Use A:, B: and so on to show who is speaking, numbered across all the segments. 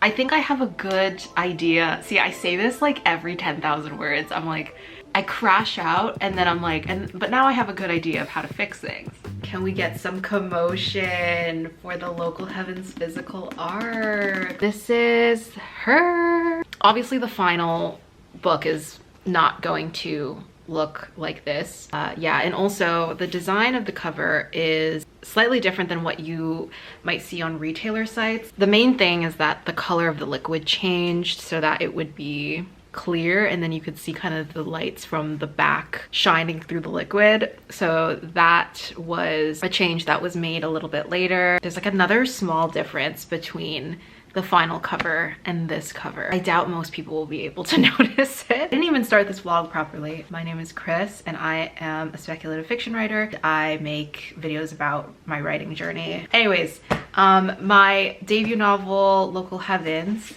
A: I think I have a good idea. See, I say this like every 10,000 words. I'm like, I crash out and then I'm like, but now I have a good idea of how to fix things. Can we get some commotion for the Local Heavens physical art? This is her. Obviously the final book is not going to look like this. Yeah, and also the design of the cover is slightly different than what you might see on retailer sites. The main thing is that the color of the liquid changed so that it would be clear, and then you could see kind of the lights from the back shining through the liquid. So that was a change that was made a little bit later. There's like another small difference between the final cover and this cover. I doubt most people will be able to notice it. I didn't even start this vlog properly. My name is Kris and I am a speculative fiction writer. I make videos about my writing journey. Anyways, my debut novel, Local Heavens,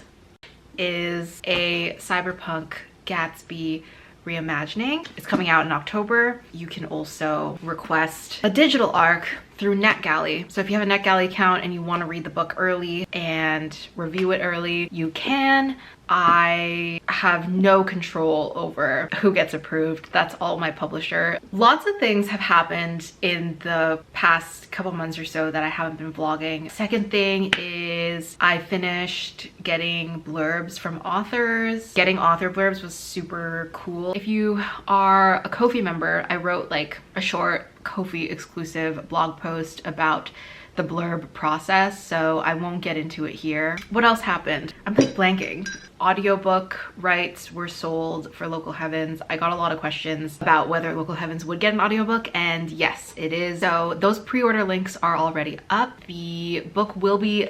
A: is a cyberpunk Gatsby reimagining. It's coming out in October. You can also request a digital arc through NetGalley. So if you have a NetGalley account and you want to read the book early and review it early, you can. I have no control over who gets approved. That's all my publisher. Lots of things have happened in the past couple months or so that I haven't been vlogging. Second thing is I finished getting blurbs from authors. Getting author blurbs was super cool. If you are a Ko-fi member, I wrote like a short Ko-fi exclusive blog post about the blurb process, so I won't get into it here. What else happened? I'm like blanking. Audiobook rights were sold for Local Heavens. I got a lot of questions about whether Local Heavens would get an audiobook, and yes, it is. So those pre-order links are already up. The book will be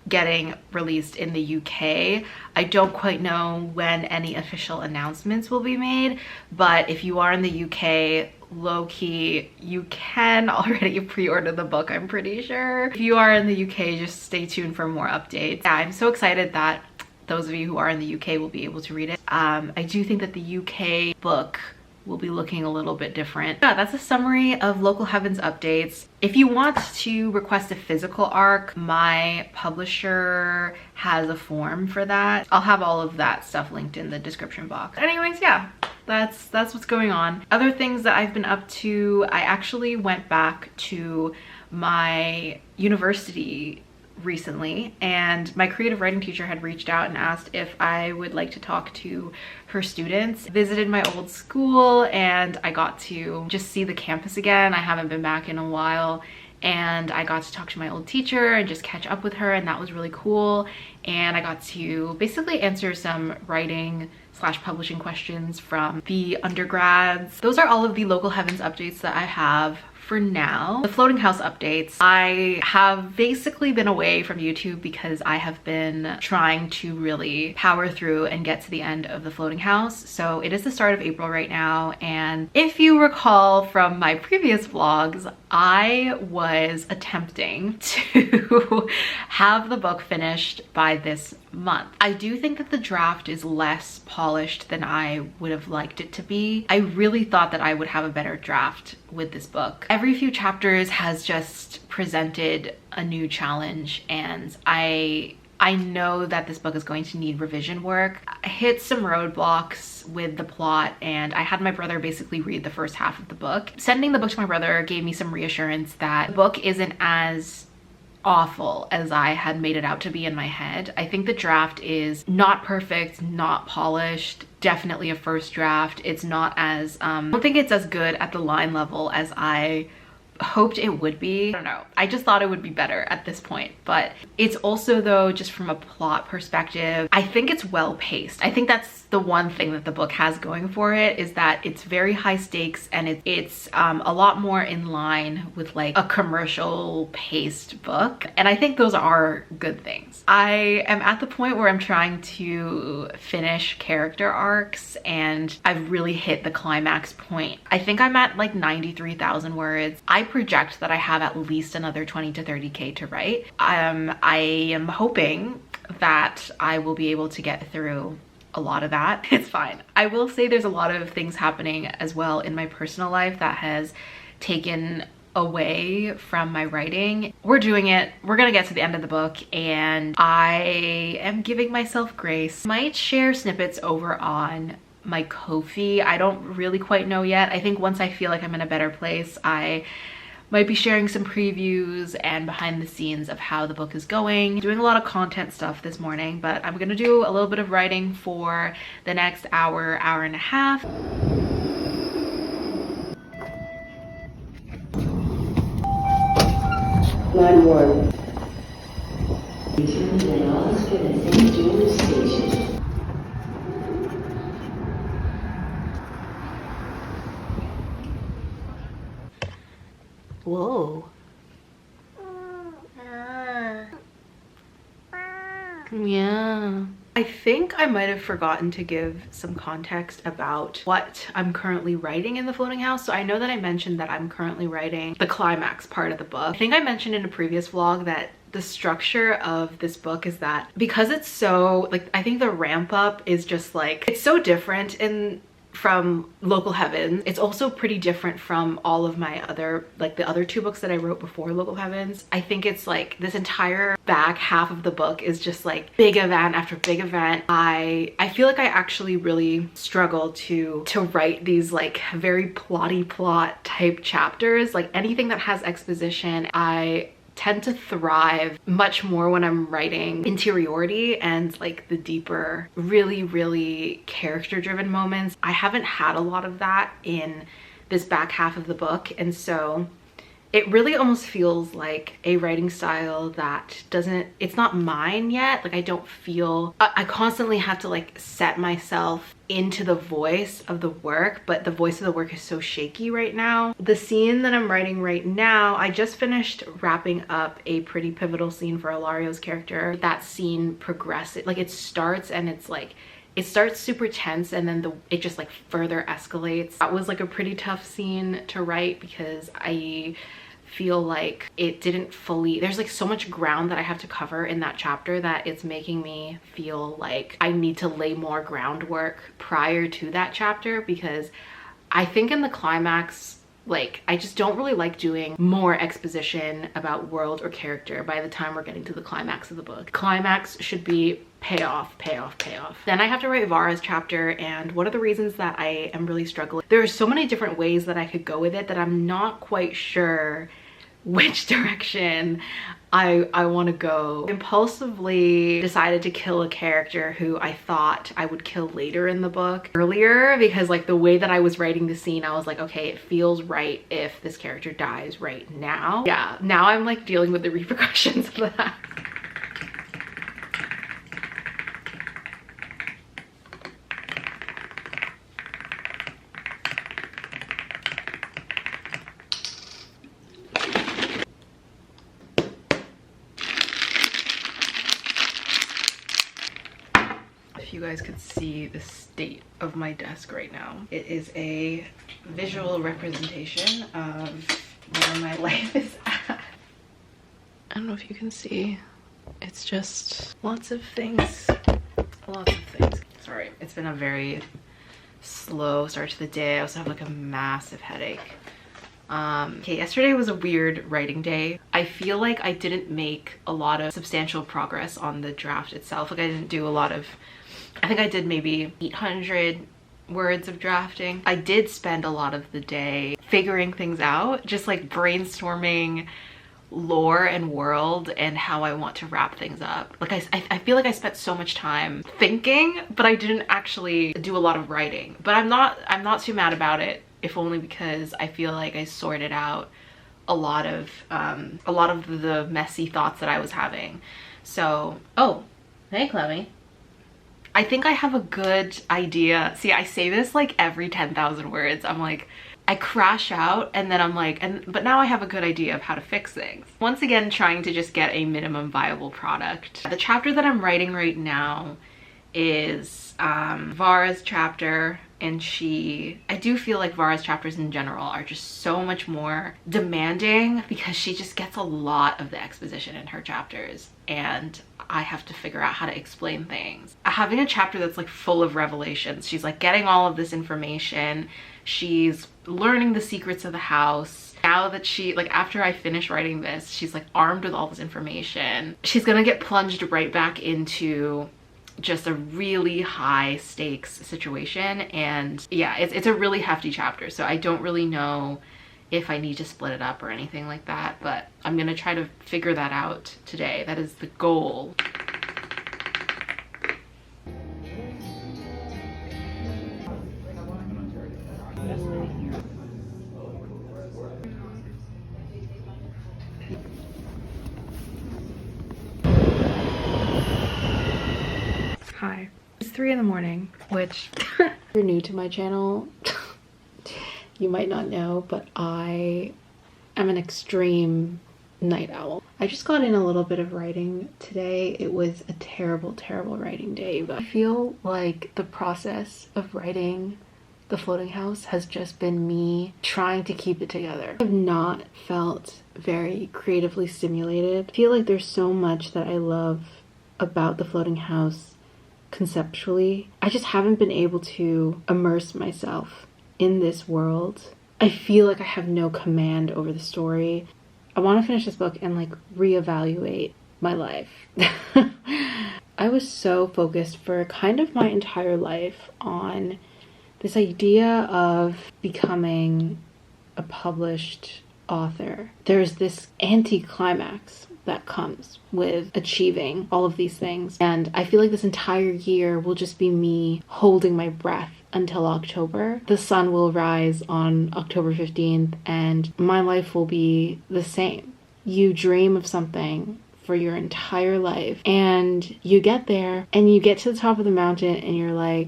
A: getting released in the UK. I don't quite know when any official announcements will be made, but if you are in the UK, low-key, you can already pre-order the book, I'm pretty sure. If you are in the UK, just stay tuned for more updates. Yeah, I'm so excited that those of you who are in the UK will be able to read it. I do think that the UK book will be looking a little bit different. Yeah, that's a summary of Local Heavens updates. If you want to request a physical arc, my publisher has a form for that. I'll have all of that stuff linked in the description box. Anyways, yeah, that's what's going on. Other things that I've been up to, I actually went back to my university recently, and my creative writing teacher had reached out and asked if I would like to talk to her students. Visited my old school and I got to just see the campus again. I haven't been back in a while, and I got to talk to my old teacher and just catch up with her, and that was really cool. And I got to basically answer some writing / publishing questions from the undergrads. Those are all of the Local Heavens updates that I have for now. The Floating House updates, I have basically been away from YouTube because I have been trying to really power through and get to the end of the Floating House. So it is the start of April right now, and if you recall from my previous vlogs, I was attempting to have the book finished by this month. I do think that the draft is less polished than I would have liked it to be. I really thought that I would have a better draft with this book. Every few chapters has just presented a new challenge, and I know that this book is going to need revision work. I hit some roadblocks with the plot, and I had my brother basically read the first half of the book. Sending the book to my brother gave me some reassurance that the book isn't as awful as I had made it out to be in my head. I think the draft is not perfect, not polished, definitely a first draft. It's not as, I don't think it's as good at the line level as I hoped it would be. I don't know. I just thought it would be better at this point. But it's also, though, just from a plot perspective, I think it's well paced. I think that's the one thing that the book has going for it, is that it's very high stakes, and it's a lot more in line with like a commercial paced book. And I think those are good things. I am at the point where I'm trying to finish character arcs, and I've really hit the climax point. I think I'm at like 93,000 words. I project that I have at least another 20 to 30K to write. I am hoping that I will be able to get through a lot of that. It's fine. I will say there's a lot of things happening as well in my personal life that has taken away from my writing. We're doing it. We're gonna get to the end of the book and I am giving myself grace. Might share snippets over on my Ko-fi. I don't really quite know yet. I think once I feel like I'm in a better place, I might be sharing some previews and behind the scenes of how the book is going. Doing a lot of content stuff this morning, but I'm gonna do a little bit of writing for the next hour, hour and a half.
B: Line 1. Return to the Oscar and St. George Station.
A: Whoa. Yeah. I think I might have forgotten to give some context about what I'm currently writing in the floating house. So I know that I mentioned that I'm currently writing the climax part of the book. I think I mentioned in a previous vlog that the structure of this book is that because it's so, like, I think the ramp up is just like, it's so different from Local Heavens. It's also pretty different from all of my other, like the other two books that I wrote before Local Heavens. I think it's like this entire back half of the book is just like big event after big event. I feel like I actually really struggle to write these like very plotty plot type chapters. Like anything that has exposition, I tend to thrive much more when I'm writing interiority and like the deeper, really character driven moments. I haven't had a lot of that in this back half of the book, and so it really almost feels like a writing style that it's not mine yet. Like I don't feel, I constantly have to like set myself into the voice of the work, but the voice of the work is so shaky right now. The scene that I'm writing right now, I just finished wrapping up a pretty pivotal scene for Ilario's character. That scene progresses, like it starts and it's like, it starts super tense and then it just like further escalates. That was like a pretty tough scene to write because I feel like it didn't fully, there's like so much ground that I have to cover in that chapter that it's making me feel like I need to lay more groundwork prior to that chapter, because I think in the climax, like I just don't really like doing more exposition about world or character by the time we're getting to the climax of the book. Climax should be payoff, payoff, payoff. Then I have to write Vara's chapter, and one of the reasons that I am really struggling, there are so many different ways that I could go with it that I'm not quite sure which direction I want to go. Impulsively decided to kill a character who I thought I would kill later in the book earlier, because like the way that I was writing the scene, I was like, okay, it feels right if this character dies right now. Yeah, now I'm like dealing with the repercussions of that. If you guys could see the state of my desk right now, it is a visual representation of where my life is at. I don't know if you can see, it's just lots of things, Sorry, it's been a very slow start to the day. I also have like a massive headache. Okay, yesterday was a weird writing day. I feel like I didn't make a lot of substantial progress on the draft itself. Like I didn't do a lot of, I think I did maybe 800 words of drafting. I did spend a lot of the day figuring things out, just like brainstorming lore and world and how I want to wrap things up. Like I feel like I spent so much time thinking, but I didn't actually do a lot of writing. But I'm not too mad about it, if only because I feel like I sorted out a lot of the messy thoughts that I was having. So, oh, hey Chloe. I think I have a good idea. See, I say this like every 10,000 words. I'm like, I crash out and then I'm like, but now I have a good idea of how to fix things. Once again, trying to just get a minimum viable product. The chapter that I'm writing right now is Vara's chapter, and I do feel like Vara's chapters in general are just so much more demanding because she just gets a lot of the exposition in her chapters and I have to figure out how to explain things. Having a chapter that's like full of revelations, she's like getting all of this information, she's learning the secrets of the house, Now that she, like, after I finish writing this, she's like armed with all this information. She's gonna get plunged right back into just a really high stakes situation. And yeah, it's a really hefty chapter. So I don't really know if I need to split it up or anything like that, but I'm gonna try to figure that out today. That is the goal. Hi. It's 3 in the morning, which if you're new to my channel, you might not know, but I am an extreme night owl. I just got in a little bit of writing today. It was a terrible, terrible writing day, but I feel like the process of writing The Floating House has just been me trying to keep it together. I have not felt very creatively stimulated. I feel like there's so much that I love about The Floating House conceptually. I just haven't been able to immerse myself in this world. I feel like I have no command over the story. I want to finish this book and like reevaluate my life. I was so focused for kind of my entire life on this idea of becoming a published author. There's this anti-climax that comes with achieving all of these things. And I feel like this entire year will just be me holding my breath until October. The sun will rise on October 15th and my life will be the same. You dream of something for your entire life and you get there and you get to the top of the mountain and you're like,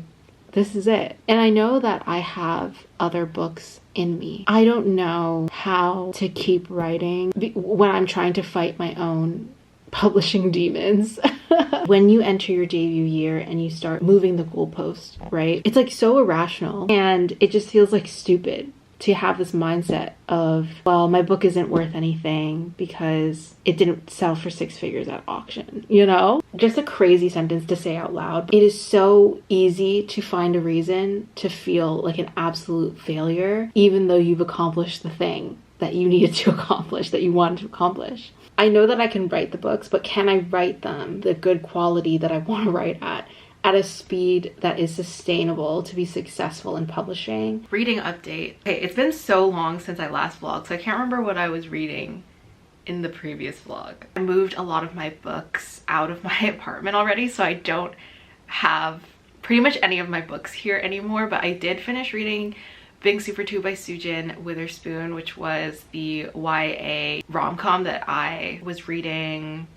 A: this is it. And I know that I have other books in me. I don't know how to keep writing when I'm trying to fight my own publishing demons. When you enter your debut year and you start moving the goalpost, right? It's like so irrational and it just feels like stupid to have this mindset of, well, my book isn't worth anything because it didn't sell for 6 figures at auction, you know? Just a crazy sentence to say out loud. It is so easy to find a reason to feel like an absolute failure, even though you've accomplished the thing that you needed to accomplish, that you wanted to accomplish. I know that I can write the books, but can I write them the good quality that I want to write at a speed that is sustainable to be successful in publishing? Reading update. Okay, it's been so long since I last vlogged, so I can't remember what I was reading in the previous vlog. I moved a lot of my books out of my apartment already, so I don't have pretty much any of my books here anymore, but I did finish reading Big Super 2 by Sujin Witherspoon, which was the YA rom-com that I was reading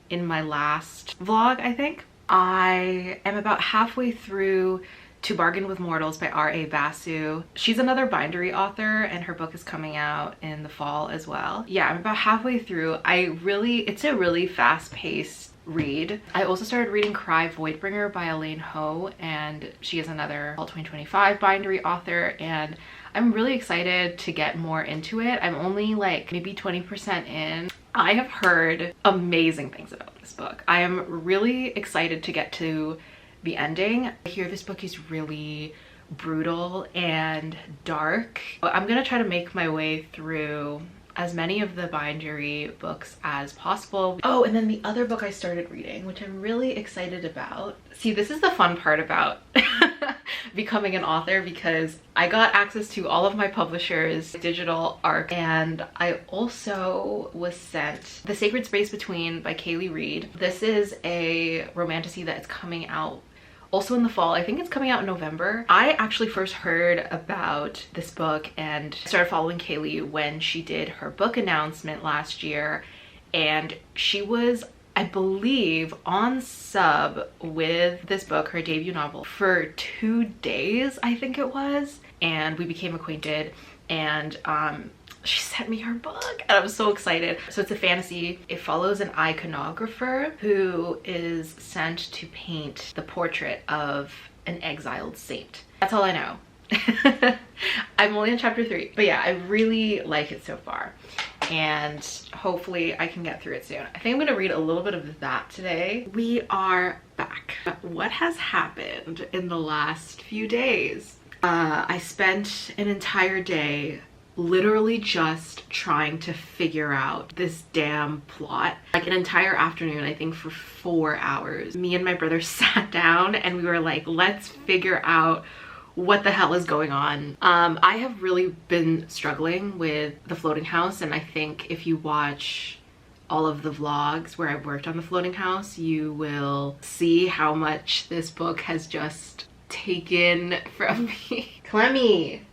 A: in my last vlog, I think. I am about halfway through To Bargain with Mortals by R.A. Basu. She's another bindery author and her book is coming out in the fall as well. Yeah, I'm about halfway through. It's a really fast-paced read. I also started reading Cry Voidbringer by Elaine Ho, and she is another Fall 2025 bindery author, and I'm really excited to get more into it. I'm only like maybe 20% in. I have heard amazing things about this book. I am really excited to get to the ending. I hear this book is really brutal and dark. I'm gonna try to make my way through as many of the bindery books as possible. Oh, and then the other book I started reading, which I'm really excited about. See, this is the fun part about becoming an author, because I got access to all of my publishers' digital art, and I also was sent The Sacred Space Between by Kaylee Reed. This is a romantasy that is coming out also in the fall. I think it's coming out in November. I actually first heard about this book and started following Kaylee when she did her book announcement last year, and she was, I believe, on sub with this book, her debut novel, for 2 days, I think it was, and we became acquainted, and she sent me her book and I was so excited. So it's a fantasy. It follows an iconographer who is sent to paint the portrait of an exiled saint. That's all I know. I'm only on chapter 3, but yeah, I really like it so far, and hopefully I can get through it soon. I think I'm gonna read a little bit of that today. We are back. What has happened in the last few days? I spent an entire day literally just trying to figure out this damn plot. Like an entire afternoon, I think for 4 hours, me and my brother sat down and we were like, let's figure out what the hell is going on. I have really been struggling with the floating house, and I think if you watch all of the vlogs where I've worked on the floating house, you will see how much this book has just taken from me. Clemmy!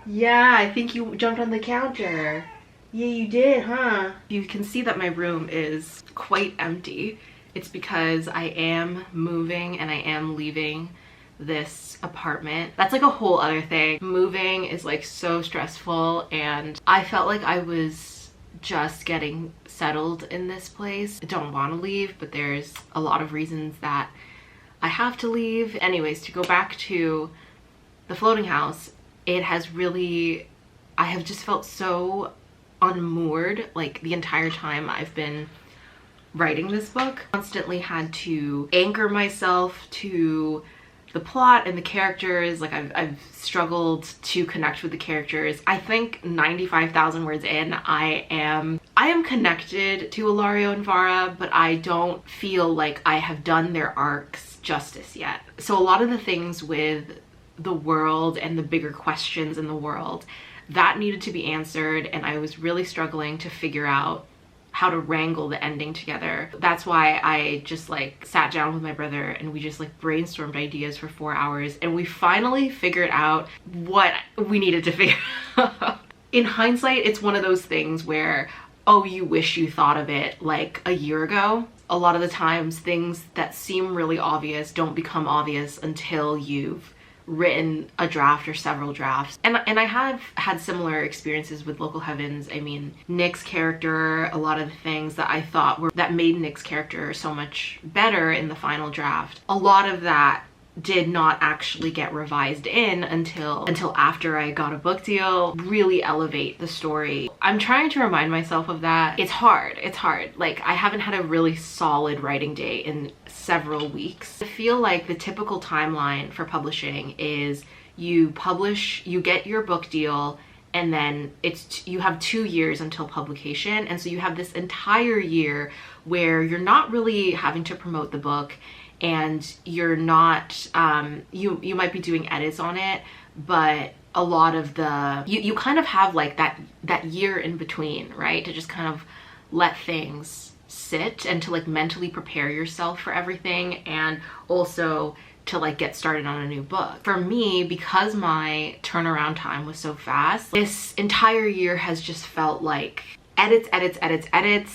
A: Yeah, I think you jumped on the counter. Yeah, you did, huh? You can see that my room is quite empty. It's because I am moving and I am leaving this apartment. That's like a whole other thing. Moving is like so stressful, and I felt like I was just getting settled in this place. I don't want to leave, but there's a lot of reasons that I have to leave. Anyways, to go back to the floating house, it has really, I have just felt so unmoored like the entire time I've been writing this book. Constantly had to anchor myself to the plot and the characters. Like I've struggled to connect with the characters. I think 95,000 words in, I am connected to Ilario and Vara, but I don't feel like I have done their arcs justice yet. So a lot of the things with the world and the bigger questions in the world, that needed to be answered, and I was really struggling to figure out how to wrangle the ending together. That's why I just like sat down with my brother and we just like brainstormed ideas for 4 hours, and we finally figured out what we needed to figure out. In hindsight, it's one of those things where, oh, you wish you thought of it like a year ago. A lot of the times things that seem really obvious don't become obvious until you've written a draft or several drafts. And I have had similar experiences with Local Heavens. I mean, Nick's character, a lot of the things that I thought that made Nick's character so much better in the final draft, a lot of that did not actually get revised in until after I got a book deal, really elevate the story. I'm trying to remind myself of that. It's hard. Like, I haven't had a really solid writing day in several weeks. I feel like the typical timeline for publishing is you publish, you get your book deal, and then you have 2 years until publication. And so you have this entire year where you're not really having to promote the book, and you're not, you might be doing edits on it, but a lot of you kind of have like that year in between, right? To just kind of let things sit and to like mentally prepare yourself for everything, and also to like get started on a new book. For me, because my turnaround time was so fast, this entire year has just felt like edits,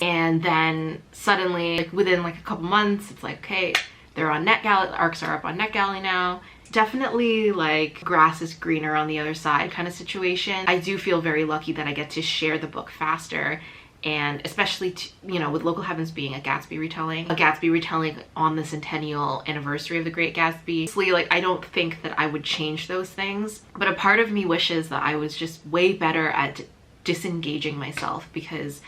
A: and then suddenly, like within like a couple months, it's like, okay, they're on NetGalley, arcs are up on NetGalley now. Definitely like grass is greener on the other side kind of situation. I do feel very lucky that I get to share the book faster, and especially you know, with Local Heavens being a Gatsby retelling on the centennial anniversary of The Great Gatsby. Honestly, like, I don't think that I would change those things, but a part of me wishes that I was just way better at disengaging myself, because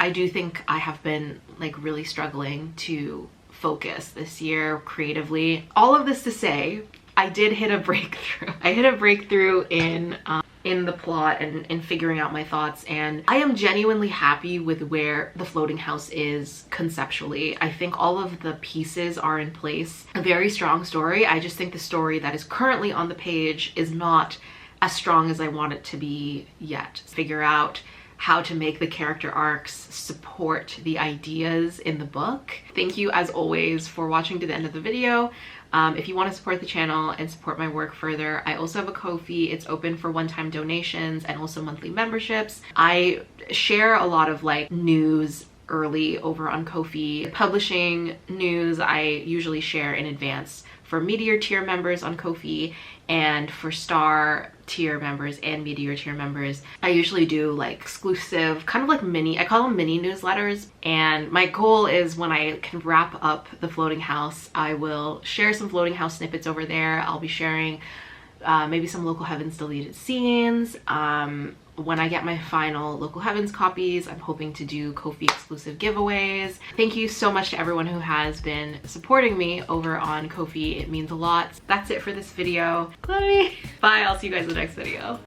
A: I do think I have been like really struggling to focus this year creatively. All of this to say, I did hit a breakthrough. I hit a breakthrough in the plot and in figuring out my thoughts, and I am genuinely happy with where the floating house is conceptually. I think all of the pieces are in place. A very strong story. I just think the story that is currently on the page is not as strong as I want it to be yet. Figure out how to make the character arcs support the ideas in the book. Thank you as always for watching to the end of the video. If you want to support the channel and support my work further, I also have a Ko-fi. It's open for one-time donations and also monthly memberships. I share a lot of like news early over on Ko-fi. Publishing news I usually share in advance for Meteor tier members on Ko-fi, and for Star tier members and Meteor tier members, I usually do like exclusive, kind of like I call them mini newsletters. And my goal is, when I can wrap up the floating house, I will share some floating house snippets over there. I'll be sharing maybe some Local Heavens deleted scenes. When I get my final Local Heavens copies, I'm hoping to do Ko-fi exclusive giveaways. Thank you so much to everyone who has been supporting me over on Ko-fi. It means a lot. That's it for this video. Bye. I'll see you guys in the next video.